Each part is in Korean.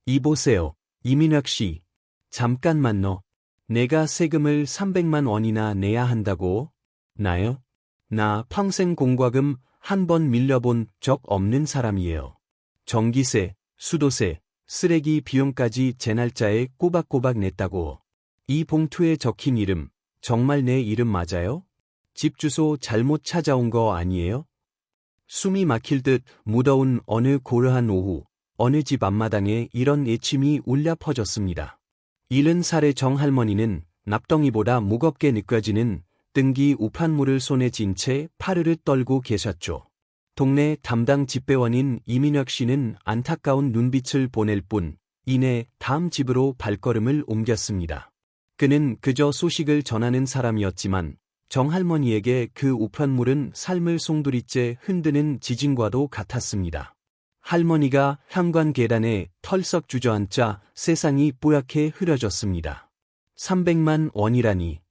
이보세요, 이민혁 씨. 잠깐만요. 내가 세금을 300만 원이나 내야 한다고? 나요? 나 평생 공과금 한 번 밀려본 적 없는 사람이에요. 전기세, 수도세, 쓰레기 비용까지 제 날짜에 꼬박꼬박 냈다고. 이 봉투에 적힌 이름, 정말 내 이름 맞아요? 집 주소 잘못 찾아온 거 아니에요? 숨이 막힐 듯 무더운 어느 고요한 오후, 어느 집 앞마당에 이런 애침이 울려 퍼졌습니다. 70살의 정할머니는 납덩이보다 무겁게 느껴지는 등기 우판물을 손에 쥔 채 파르르 떨고 계셨죠. 동네 담당 집배원인 이민혁 씨는 안타까운 눈빛을 보낼 뿐 이내 다음 집으로 발걸음을 옮겼습니다. 그는 그저 소식을 전하는 사람이었지만 정할머니에게 그 우편물은 삶을 송두리째 흔드는 지진과도 같았습니다. 할머니가 현관 계단에 털썩 주저앉자 세상이 뽀얗게 흐려졌습니다. 300만 원이라니.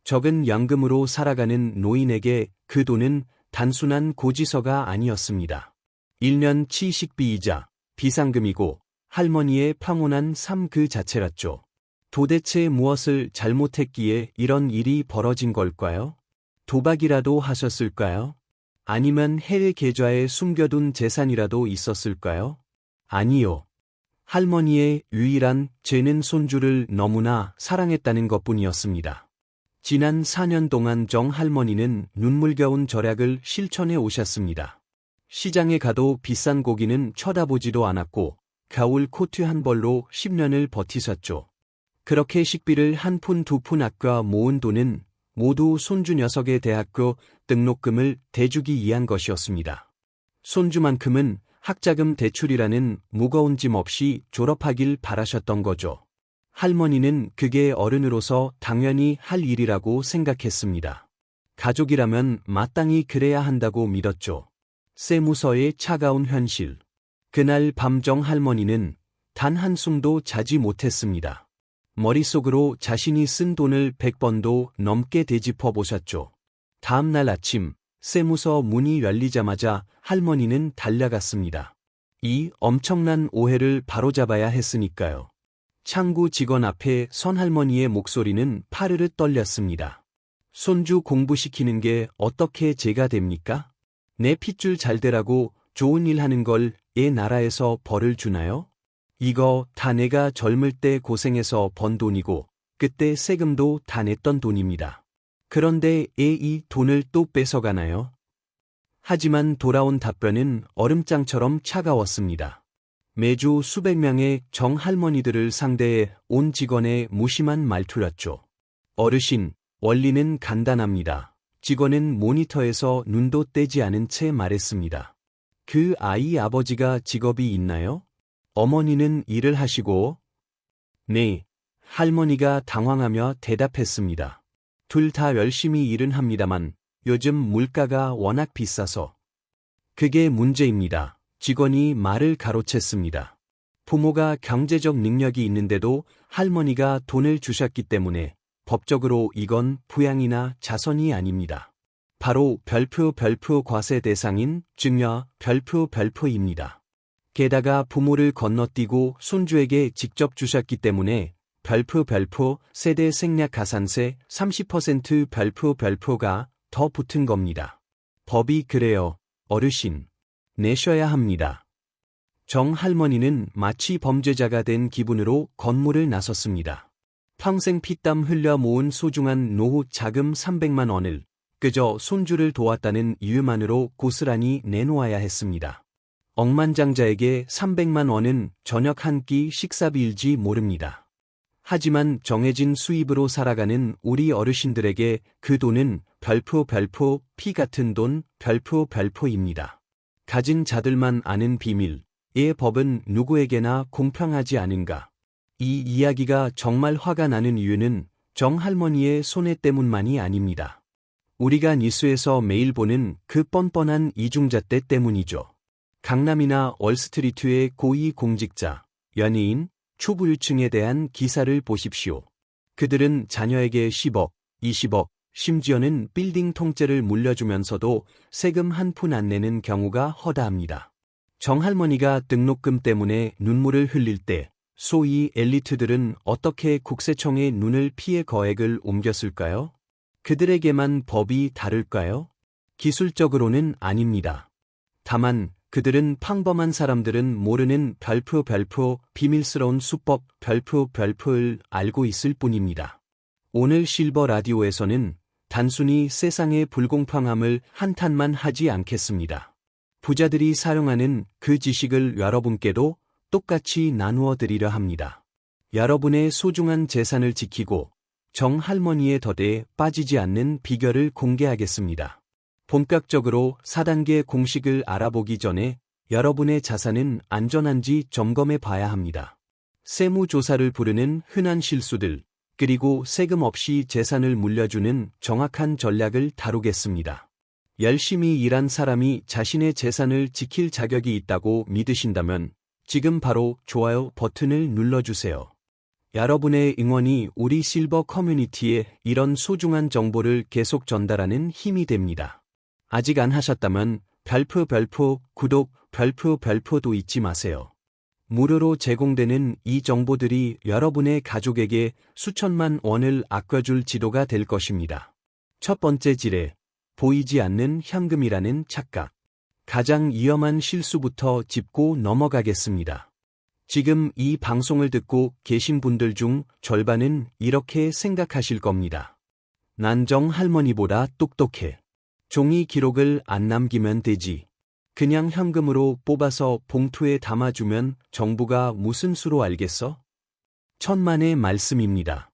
적은 연금으로 살아가는 노인에게 그 돈은 단순한 고지서가 아니었습니다. 1년치 식비이자 비상금이고 할머니의 평온한 삶 그 자체였죠. 도대체 무엇을 잘못했기에 이런 일이 벌어진 걸까요? 도박이라도 하셨을까요? 아니면 해외 계좌에 숨겨둔 재산이라도 있었을까요? 아니요. 할머니의 유일한 죄는 손주를 너무나 사랑했다는 것뿐이었습니다. 지난 4년 동안 정할머니는 눈물겨운 절약을 실천해 오셨습니다. 시장에 가도 비싼 고기는 쳐다보지도 않았고 겨울 코트 한 벌로 10년을 버티셨죠. 그렇게 식비를 한 푼 두 푼 아껴 모은 돈은 모두 손주 녀석의 대학교 등록금을 대주기 위한 것이었습니다. 손주만큼은 학자금 대출이라는 무거운 짐 없이 졸업하길 바라셨던 거죠. 할머니는 그게 어른으로서 당연히 할 일이라고 생각했습니다. 가족이라면 마땅히 그래야 한다고 믿었죠. 세무서의 차가운 현실. 그날 밤 정할머니는 단 한숨도 자지 못했습니다. 머릿속으로 자신이 쓴 돈을 100번도 넘게 되짚어 보셨죠. 다음 날 아침 세무서 문이 열리자마자 할머니는 달려갔습니다. 이 엄청난 오해를 바로잡아야 했으니까요. 창구 직원 앞에 선 할머니의 목소리는 파르르 떨렸습니다. 손주 공부시키는 게 어떻게 죄가 됩니까? 내 핏줄 잘 되라고 좋은 일 하는 걸 애 나라에서 벌을 주나요? 이거 다 내가 젊을 때 고생해서 번 돈이고 그때 세금도 다 냈던 돈입니다. 그런데 애 이 돈을 또 뺏어가나요? 하지만 돌아온 답변은 얼음장처럼 차가웠습니다. 매주 수백 명의 정할머니들을 상대해 온 직원의 무심한 말투였죠. 어르신, 원리는 간단합니다. 직원은 모니터에서 눈도 떼지 않은 채 말했습니다. 그 아이 아버지가 직업이 있나요? 어머니는 일을 하시고? 네, 할머니가 당황하며 대답했습니다. 둘 다 열심히 일은 합니다만 요즘 물가가 워낙 비싸서. 그게 문제입니다. 직원이 말을 가로챘습니다. 부모가 경제적 능력이 있는데도 할머니가 돈을 주셨기 때문에 법적으로 이건 부양이나 자선이 아닙니다. 바로 별표 과세 대상인 증여 별표입니다. 게다가 부모를 건너뛰고 손주에게 직접 주셨기 때문에 별표 세대 생략 가산세 30% 별표가 더 붙은 겁니다. 법이 그래요, 어르신. 내셔야 합니다. 정할머니는 마치 범죄자가 된 기분으로 건물을 나섰습니다. 평생 피땀 흘려 모은 소중한 노후 자금 300만 원을 그저 손주를 도왔다는 이유만으로 고스란히 내놓아야 했습니다. 억만장자에게 300만 원은 저녁 한 끼 식사비일지 모릅니다. 하지만 정해진 수입으로 살아가는 우리 어르신들에게 그 돈은 별표 피 같은 돈 별표입니다. 가진 자들만 아는 비밀, 이 법은 누구에게나 공평하지 않은가. 이 이야기가 정말 화가 나는 이유는 정할머니의 손해 때문만이 아닙니다. 우리가 뉴스에서 매일 보는 그 뻔뻔한 이중잣대 때문이죠. 강남이나 월스트리트의 고위 공직자, 연예인, 초부유층에 대한 기사를 보십시오. 그들은 자녀에게 10억, 20억, 심지어는 빌딩 통째를 물려주면서도 세금 한 푼 안 내는 경우가 허다합니다. 정할머니가 등록금 때문에 눈물을 흘릴 때 소위 엘리트들은 어떻게 국세청의 눈을 피해 거액을 옮겼을까요? 그들에게만 법이 다를까요? 기술적으로는 아닙니다. 다만 그들은 평범한 사람들은 모르는 별표 비밀스러운 수법 별표를 알고 있을 뿐입니다. 오늘 실버 라디오에서는 단순히 세상의 불공평함을 한탄만 하지 않겠습니다. 부자들이 사용하는 그 지식을 여러분께도 똑같이 나누어 드리려 합니다. 여러분의 소중한 재산을 지키고 정할머니의 덫에 빠지지 않는 비결을 공개하겠습니다. 본격적으로 4단계 공식을 알아보기 전에 여러분의 자산은 안전한지 점검해 봐야 합니다. 세무조사를 부르는 흔한 실수들, 그리고 세금 없이 재산을 물려주는 정확한 전략을 다루겠습니다. 열심히 일한 사람이 자신의 재산을 지킬 자격이 있다고 믿으신다면 지금 바로 좋아요 버튼을 눌러주세요. 여러분의 응원이 우리 실버 커뮤니티에 이런 소중한 정보를 계속 전달하는 힘이 됩니다. 아직 안 하셨다면 별표 구독 별표도 잊지 마세요. 무료로 제공되는 이 정보들이 여러분의 가족에게 수천만 원을 아껴줄 지도가 될 것입니다. 첫 번째 지뢰, 보이지 않는 현금이라는 착각. 가장 위험한 실수부터 짚고 넘어가겠습니다. 지금 이 방송을 듣고 계신 분들 중 절반은 이렇게 생각하실 겁니다. 난 정할머니보다 똑똑해. 종이 기록을 안 남기면 되지. 그냥 현금으로 뽑아서 봉투에 담아주면 정부가 무슨 수로 알겠어? 천만의 말씀입니다.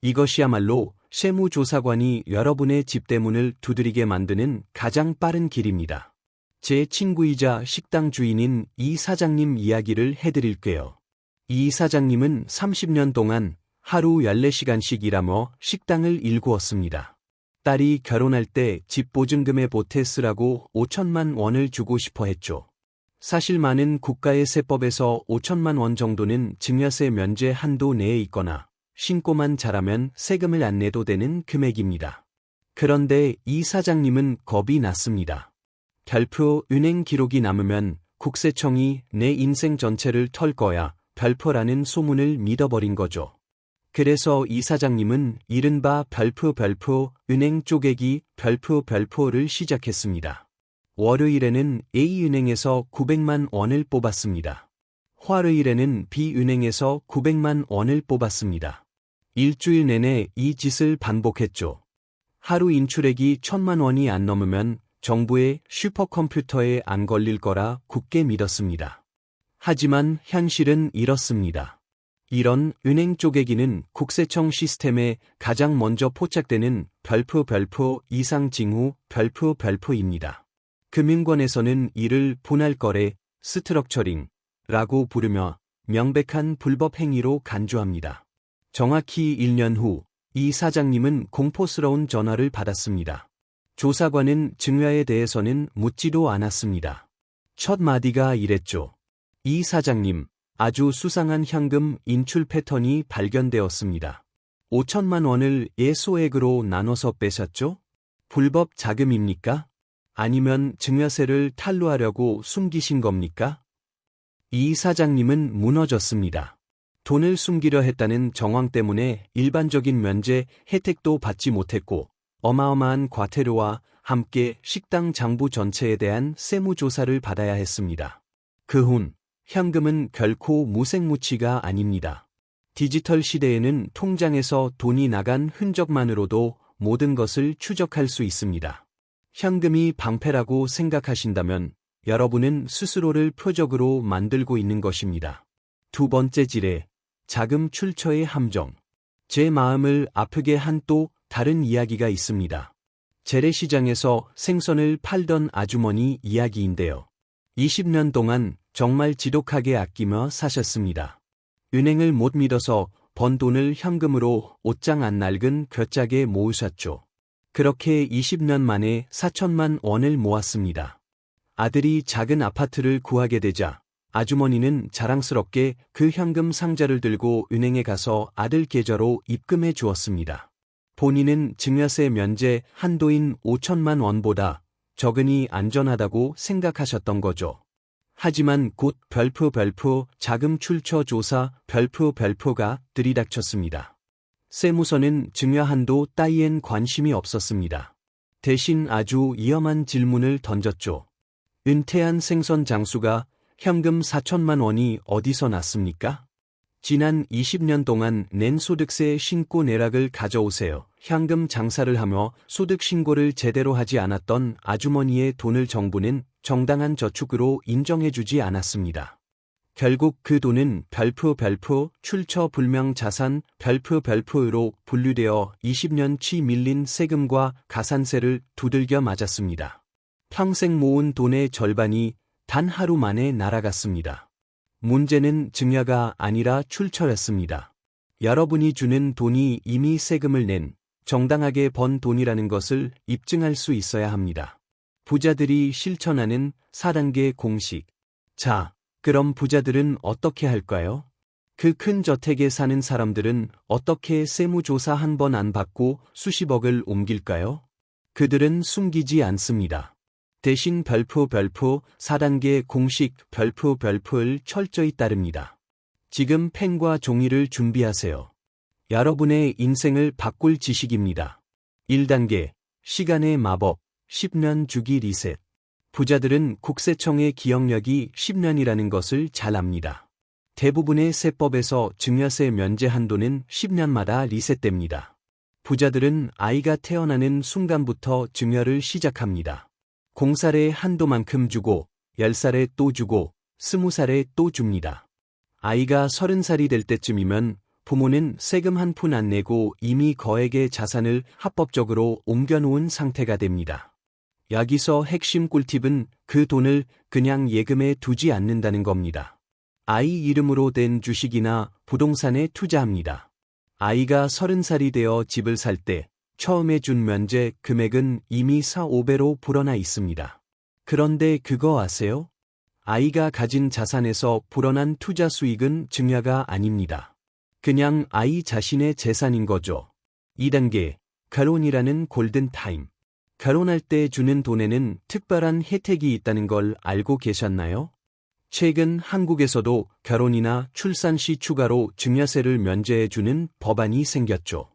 이것이야말로 세무조사관이 여러분의 집대문을 두드리게 만드는 가장 빠른 길입니다. 제 친구이자 식당 주인인 이 사장님 이야기를 해드릴게요. 이 사장님은 30년 동안 하루 14시간씩 일하며 식당을 일구었습니다. 딸이 결혼할 때 집 보증금에 보태 쓰라고 5천만 원을 주고 싶어 했죠. 사실 많은 국가의 세법에서 5천만 원 정도는 증여세 면제 한도 내에 있거나 신고만 잘하면 세금을 안 내도 되는 금액입니다. 그런데 이 사장님은 겁이 났습니다. 별표 은행 기록이 남으면 국세청이 내 인생 전체를 털 거야 별표라는 소문을 믿어버린 거죠. 그래서 이 사장님은 이른바 별표 은행 쪼개기 별표를 시작했습니다. 월요일에는 A은행에서 900만 원을 뽑았습니다. 화요일에는 B은행에서 900만 원을 뽑았습니다. 일주일 내내 이 짓을 반복했죠. 하루 인출액이 1,000만 원이 안 넘으면 정부의 슈퍼컴퓨터에 안 걸릴 거라 굳게 믿었습니다. 하지만 현실은 이렇습니다. 이런 은행 쪼개기는 국세청 시스템에 가장 먼저 포착되는 별표 이상 징후 별표입니다. 금융권에서는 이를 분할거래, 스트럭처링라고 부르며 명백한 불법 행위로 간주합니다. 정확히 1년 후 이 사장님은 공포스러운 전화를 받았습니다. 조사관은 증여에 대해서는 묻지도 않았습니다. 첫 마디가 이랬죠. 이 사장님, 아주 수상한 현금 인출 패턴이 발견되었습니다. 5천만 원을 소액으로 나눠서 빼셨죠? 불법 자금입니까? 아니면 증여세를 탈루하려고 숨기신 겁니까? 이 사장님은 무너졌습니다. 돈을 숨기려 했다는 정황 때문에 일반적인 면제 혜택도 받지 못했고 어마어마한 과태료와 함께 식당 장부 전체에 대한 세무조사를 받아야 했습니다. 그훈 현금은 결코 무색무취가 아닙니다. 디지털 시대에는 통장에서 돈이 나간 흔적만으로도 모든 것을 추적할 수 있습니다. 현금이 방패라고 생각하신다면 여러분은 스스로를 표적으로 만들고 있는 것입니다. 두 번째 지뢰, 자금 출처의 함정. 제 마음을 아프게 한 또 다른 이야기가 있습니다. 재래시장에서 생선을 팔던 아주머니 이야기인데요. 20년 동안 정말 지독하게 아끼며 사셨습니다. 은행을 못 믿어서 번 돈을 현금으로 옷장 안 낡은 괶짝에 모으셨죠. 그렇게 20년 만에 4천만 원을 모았습니다. 아들이 작은 아파트를 구하게 되자 아주머니는 자랑스럽게 그 현금 상자를 들고 은행에 가서 아들 계좌로 입금해 주었습니다. 본인은 증여세 면제 한도인 5천만 원보다 적으니 안전하다고 생각하셨던 거죠. 하지만 곧 별표 자금 출처 조사 별표가 들이닥쳤습니다. 세무서는 증여 한도 따위엔 관심이 없었습니다. 대신 아주 위험한 질문을 던졌죠. 은퇴한 생선 장수가 현금 4천만 원이 어디서 났습니까? 지난 20년 동안 낸 소득세 신고 내락을 가져오세요. 현금 장사를 하며 소득 신고를 제대로 하지 않았던 아주머니의 돈을 정부는 정당한 저축으로 인정해주지 않았습니다. 결국 그 돈은 별표 출처 불명 자산 별표로 분류되어 20년치 밀린 세금과 가산세를 두들겨 맞았습니다. 평생 모은 돈의 절반이 단 하루 만에 날아갔습니다. 문제는 증여가 아니라 출처였습니다. 여러분이 주는 돈이 이미 세금을 낸 정당하게 번 돈이라는 것을 입증할 수 있어야 합니다. 부자들이 실천하는 4단계 공식. 자, 그럼 부자들은 어떻게 할까요? 그 큰 저택에 사는 사람들은 어떻게 세무조사 한 번 안 받고 수십억을 옮길까요? 그들은 숨기지 않습니다. 대신 별표 4단계 공식 별표를 철저히 따릅니다. 지금 펜과 종이를 준비하세요. 여러분의 인생을 바꿀 지식입니다. 1단계 시간의 마법 10년 주기 리셋. 부자들은 국세청의 기억력이 10년이라는 것을 잘 압니다. 대부분의 세법에서 증여세 면제 한도는 10년마다 리셋됩니다. 부자들은 아이가 태어나는 순간부터 증여를 시작합니다. 0살에 한도만큼 주고 10살에 또 주고 20살에 또 줍니다. 아이가 30살이 될 때쯤이면 부모는 세금 한 푼 안 내고 이미 거액의 자산을 합법적으로 옮겨놓은 상태가 됩니다. 여기서 핵심 꿀팁은 그 돈을 그냥 예금에 두지 않는다는 겁니다. 아이 이름으로 된 주식이나 부동산에 투자합니다. 아이가 30살이 되어 집을 살 때 처음에 준 면제 금액은 이미 4-5배로 불어나 있습니다. 그런데 그거 아세요? 아이가 가진 자산에서 불어난 투자 수익은 증여가 아닙니다. 그냥 아이 자신의 재산인 거죠. 2단계, 결혼이라는 골든타임. 결혼할 때 주는 돈에는 특별한 혜택이 있다는 걸 알고 계셨나요? 최근 한국에서도 결혼이나 출산 시 추가로 증여세를 면제해주는 법안이 생겼죠.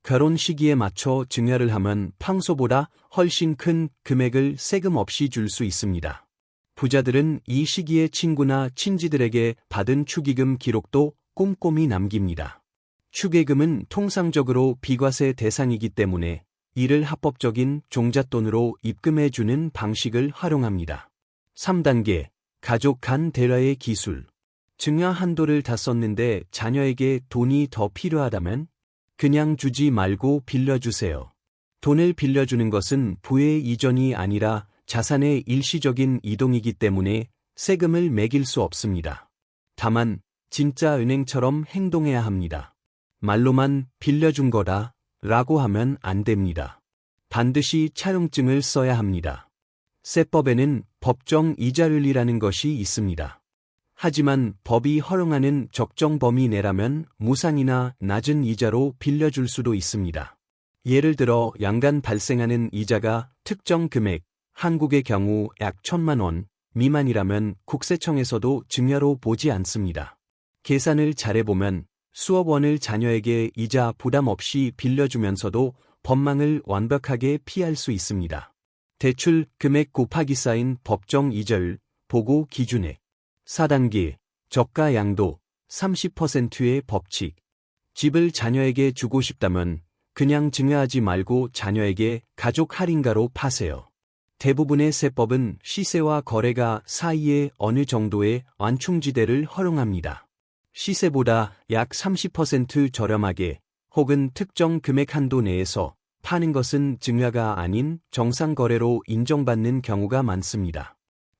결혼 시기에 맞춰 증여를 하면 평소보다 훨씬 큰 금액을 세금 없이 줄 수 있습니다. 부자들은 이 시기에 친구나 친지들에게 받은 축의금 기록도 꼼꼼히 남깁니다. 축의금은 통상적으로 비과세 대상이기 때문에 이를 합법적인 종잣돈으로 입금해주는 방식을 활용합니다. 3단계, 가족 간 대화의 기술. 증여 한도를 다 썼는데 자녀에게 돈이 더 필요하다면 그냥 주지 말고 빌려주세요. 돈을 빌려주는 것은 부의 이전이 아니라 자산의 일시적인 이동이기 때문에 세금을 매길 수 없습니다. 다만 진짜 은행처럼 행동해야 합니다. 말로만 빌려준 거다 라고 하면 안 됩니다. 반드시 차용증을 써야 합니다. 세법에는 법정 이자율이라는 것이 있습니다. 하지만 법이 허용하는 적정 범위 내라면 무상이나 낮은 이자로 빌려줄 수도 있습니다. 예를 들어 연간 발생하는 이자가 특정 금액, 한국의 경우 약 1,000만 원 미만이라면 국세청에서도 증여로 보지 않습니다. 계산을 잘해보면 수억 원을 자녀에게 이자 부담 없이 빌려주면서도 법망을 완벽하게 피할 수 있습니다. 대출 금액 곱하기 쌓인 법정 이자율, 보고 기준액. 4단계, 저가 양도 30%의 법칙. 집을 자녀에게 주고 싶다면 그냥 증여하지 말고 자녀에게 가족 할인가로 파세요. 대부분의 세법은 시세와 거래가 사이에 어느 정도의 완충지대를 허용합니다. 시세보다 약 30% 저렴하게 혹은 특정 금액 한도 내에서 파는 것은 증여가 아닌 정상거래로 인정받는 경우가 많습니다.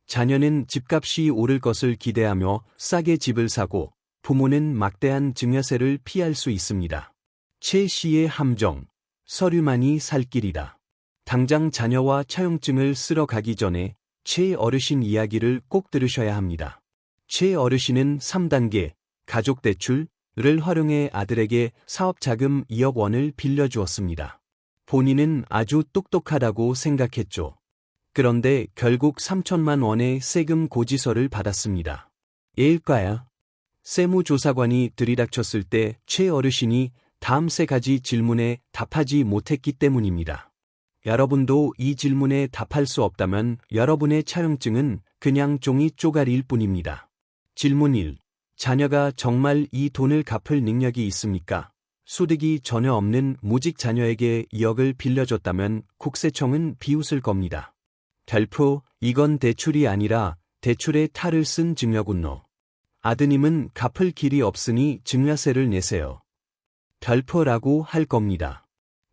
자녀는 집값이 오를 것을 기대하며 싸게 집을 사고 부모는 막대한 증여세를 피할 수 있습니다. 최 씨의 함정, 서류만이 살 길이다. 당장 자녀와 차용증을 쓰러 가기 전에 최 어르신 이야기를 꼭 들으셔야 합니다. 최 어르신은 3단계, 가족대출을 활용해 아들에게 사업자금 2억 원을 빌려주었습니다. 본인은 아주 똑똑하다고 생각했죠. 그런데 결국 3천만 원의 세금 고지서를 받았습니다. 예일까요? 세무조사관이 들이닥쳤을 때 최 어르신이 다음 세 가지 질문에 답하지 못했기 때문입니다. 여러분도 이 질문에 답할 수 없다면 여러분의 차용증은 그냥 종이 쪼가리일 뿐입니다. 질문 1. 자녀가 정말 이 돈을 갚을 능력이 있습니까? 소득이 전혀 없는 무직 자녀에게 2억을 빌려줬다면 국세청은 비웃을 겁니다. 별표, 이건 대출이 아니라 대출의 탈을 쓴 증여군노. 아드님은 갚을 길이 없으니 증여세를 내세요. 별표라고 할 겁니다.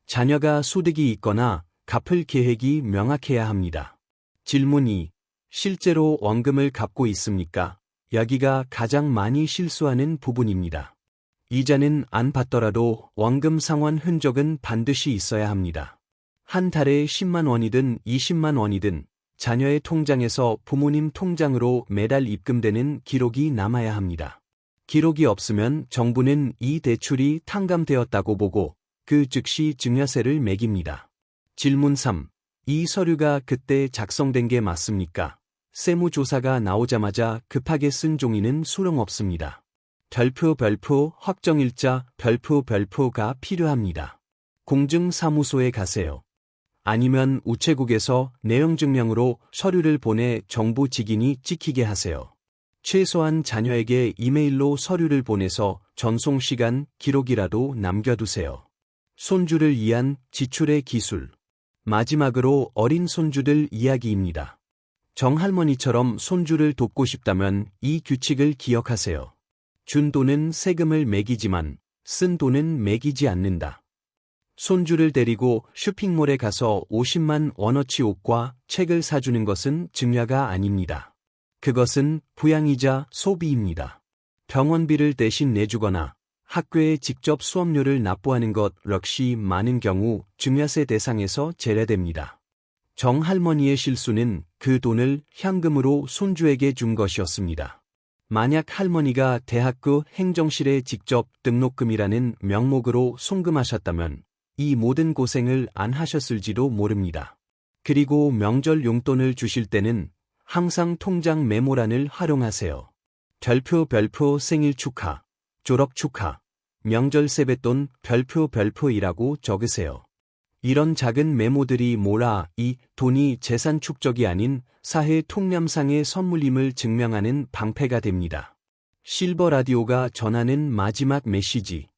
자녀가 소득이 있거나 갚을 계획이 명확해야 합니다. 질문 2. 실제로 원금을 갚고 있습니까? 여기가 가장 많이 실수하는 부분입니다. 이자는 안 받더라도 원금 상환 흔적은 반드시 있어야 합니다. 한 달에 10만 원이든 20만 원이든 자녀의 통장에서 부모님 통장으로 매달 입금되는 기록이 남아야 합니다. 기록이 없으면 정부는 이 대출이 탕감되었다고 보고 그 즉시 증여세를 매깁니다. 질문 3. 이 서류가 그때 작성된 게 맞습니까? 세무조사가 나오자마자 급하게 쓴 종이는 소용없습니다. 별표 확정일자 별표가 필요합니다. 공증사무소에 가세요. 아니면 우체국에서 내용증명으로 서류를 보내 정부 직인이 찍히게 하세요. 최소한 자녀에게 이메일로 서류를 보내서 전송시간 기록이라도 남겨두세요. 손주를 위한 지출의 기술. 마지막으로 어린 손주들 이야기입니다. 정할머니처럼 손주를 돕고 싶다면 이 규칙을 기억하세요. 준 돈은 세금을 매기지만 쓴 돈은 매기지 않는다. 손주를 데리고 쇼핑몰에 가서 50만 원어치 옷과 책을 사주는 것은 증여가 아닙니다. 그것은 부양이자 소비입니다. 병원비를 대신 내주거나 학교에 직접 수업료를 납부하는 것 역시 많은 경우 증여세 대상에서 제외됩니다. 정할머니의 실수는 그 돈을 현금으로 손주에게 준 것이었습니다. 만약 할머니가 대학교 행정실에 직접 등록금이라는 명목으로 송금하셨다면 이 모든 고생을 안 하셨을지도 모릅니다. 그리고 명절 용돈을 주실 때는 항상 통장 메모란을 활용하세요. 별표 생일 축하, 졸업 축하, 명절 세뱃돈 별표이라고 적으세요. 이런 작은 메모들이 모아 이 돈이 재산 축적이 아닌 사회 통념상의 선물임을 증명하는 방패가 됩니다. 실버 라디오가 전하는 마지막 메시지.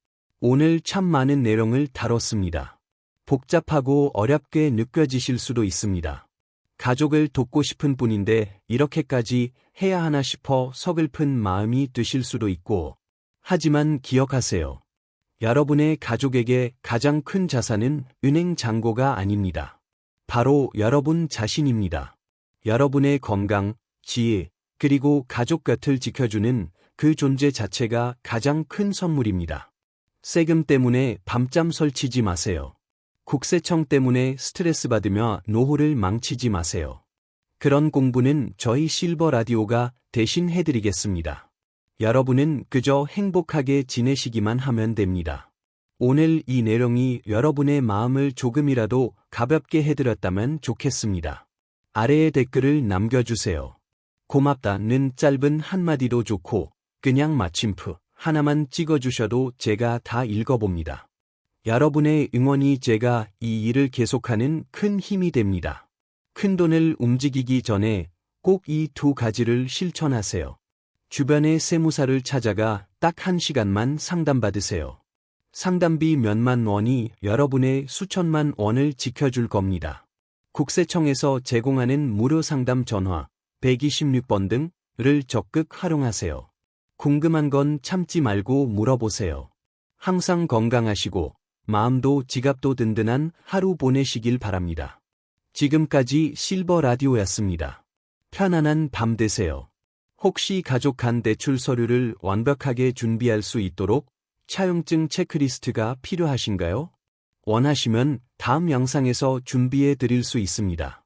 오늘 참 많은 내용을 다뤘습니다. 복잡하고 어렵게 느껴지실 수도 있습니다. 가족을 돕고 싶은 분인데 이렇게까지 해야 하나 싶어 서글픈 마음이 드실 수도 있고, 하지만 기억하세요. 여러분의 가족에게 가장 큰 자산은 은행 잔고가 아닙니다. 바로 여러분 자신입니다. 여러분의 건강, 지혜, 그리고 가족 곁을 지켜주는 그 존재 자체가 가장 큰 선물입니다. 세금 때문에 밤잠 설치지 마세요. 국세청 때문에 스트레스 받으며 노후를 망치지 마세요. 그런 공부는 저희 실버 라디오가 대신 해드리겠습니다. 여러분은 그저 행복하게 지내시기만 하면 됩니다. 오늘 이 내용이 여러분의 마음을 조금이라도 가볍게 해드렸다면 좋겠습니다. 아래에 댓글을 남겨주세요. 고맙다는 짧은 한마디도 좋고 그냥 마침표 하나만 찍어주셔도 제가 다 읽어봅니다. 여러분의 응원이 제가 이 일을 계속하는 큰 힘이 됩니다. 큰돈을 움직이기 전에 꼭 이 두 가지를 실천하세요. 주변의 세무사를 찾아가 딱 1시간만 상담받으세요. 상담비 몇만 원이 여러분의 수천만 원을 지켜줄 겁니다. 국세청에서 제공하는 무료 상담 전화 126번 등을 적극 활용하세요. 궁금한 건 참지 말고 물어보세요. 항상 건강하시고 마음도 지갑도 든든한 하루 보내시길 바랍니다. 지금까지 실버 라디오였습니다. 편안한 밤 되세요. 혹시 가족 간 대출 서류를 완벽하게 준비할 수 있도록 차용증 체크리스트가 필요하신가요? 원하시면 다음 영상에서 준비해 드릴 수 있습니다.